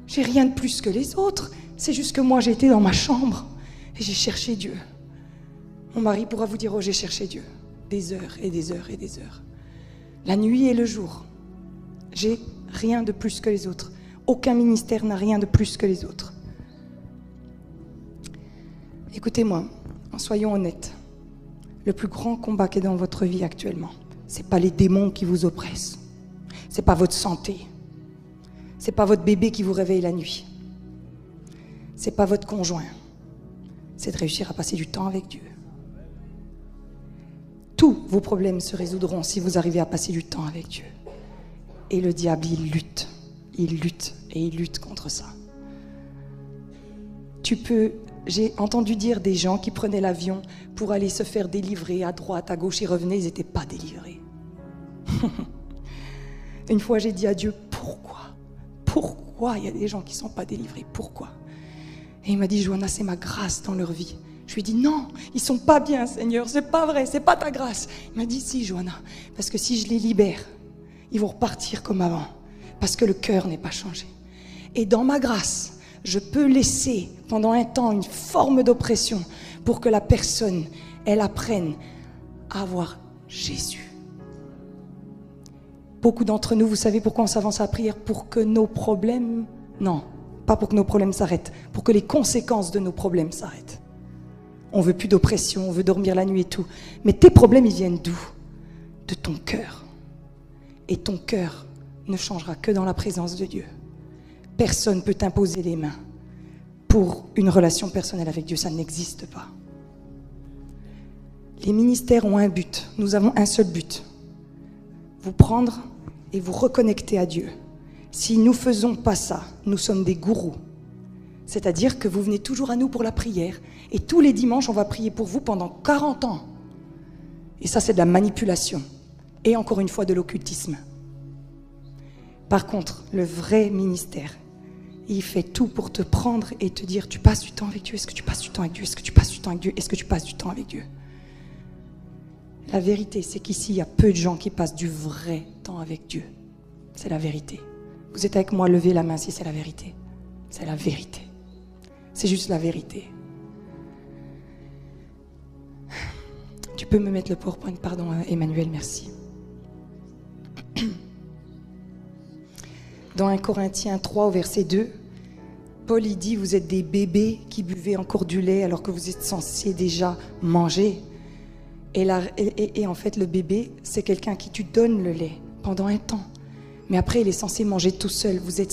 J'ai rien de plus que les autres. C'est juste que moi, j'ai été dans ma chambre et j'ai cherché Dieu. Mon mari pourra vous dire, oh, j'ai cherché Dieu. Des heures et des heures et des heures. La nuit et le jour. J'ai rien de plus que les autres. Aucun ministère n'a rien de plus que les autres. Écoutez-moi, soyons honnêtes. Le plus grand combat qui est dans votre vie actuellement, c'est pas les démons qui vous oppressent. C'est pas votre santé. C'est pas votre bébé qui vous réveille la nuit. C'est pas votre conjoint. C'est de réussir à passer du temps avec Dieu. Tous vos problèmes se résoudront si vous arrivez à passer du temps avec Dieu. Et le diable, il lutte et il lutte contre ça. J'ai entendu dire des gens qui prenaient l'avion pour aller se faire délivrer à droite, à gauche, ils revenaient, ils n'étaient pas délivrés. Une fois, j'ai dit à Dieu, pourquoi il y a des gens qui ne sont pas délivrés? Pourquoi? Et il m'a dit, Johanna, c'est ma grâce dans leur vie. Je lui ai dit, non, ils ne sont pas bien, Seigneur, c'est pas vrai, c'est pas ta grâce. Il m'a dit, si, Johanna, parce que si je les libère, ils vont repartir comme avant, parce que le cœur n'est pas changé. Et dans ma grâce, je peux laisser pendant un temps une forme d'oppression pour que la personne, elle apprenne à avoir Jésus. Beaucoup d'entre nous, vous savez pourquoi on s'avance à la prière? Pour que nos problèmes... Non, pas pour que nos problèmes s'arrêtent, pour que les conséquences de nos problèmes s'arrêtent. On veut plus d'oppression, on veut dormir la nuit et tout. Mais tes problèmes, ils viennent d'où? De ton cœur. Et ton cœur ne changera que dans la présence de Dieu. Personne ne peut t'imposer les mains pour une relation personnelle avec Dieu, ça n'existe pas. Les ministères ont un but, nous avons un seul but. Vous prendre et vous reconnecter à Dieu. Si nous ne faisons pas ça, nous sommes des gourous. C'est-à-dire que vous venez toujours à nous pour la prière et tous les dimanches, on va prier pour vous pendant 40 ans. Et ça, c'est de la manipulation. Et encore une fois, de l'occultisme. Par contre, le vrai ministère, il fait tout pour te prendre et te dire, tu passes du temps avec Dieu, est-ce que tu passes du temps avec Dieu, est-ce que tu passes du temps avec Dieu, est-ce que tu passes du temps avec Dieu? La vérité, c'est qu'ici, il y a peu de gens qui passent du vrai temps avec Dieu. C'est la vérité. Vous êtes avec moi, levez la main si c'est la vérité. C'est la vérité. C'est juste la vérité. Tu peux me mettre le PowerPoint, pardon, Emmanuel, merci. Dans 1 Corinthiens 3 au verset 2, Paul il dit, vous êtes des bébés qui buvez encore du lait alors que vous êtes censés déjà manger. Et en fait, le bébé, c'est quelqu'un qui tu donnes le lait pendant un temps. Mais après, il est censé manger tout seul. Vous êtes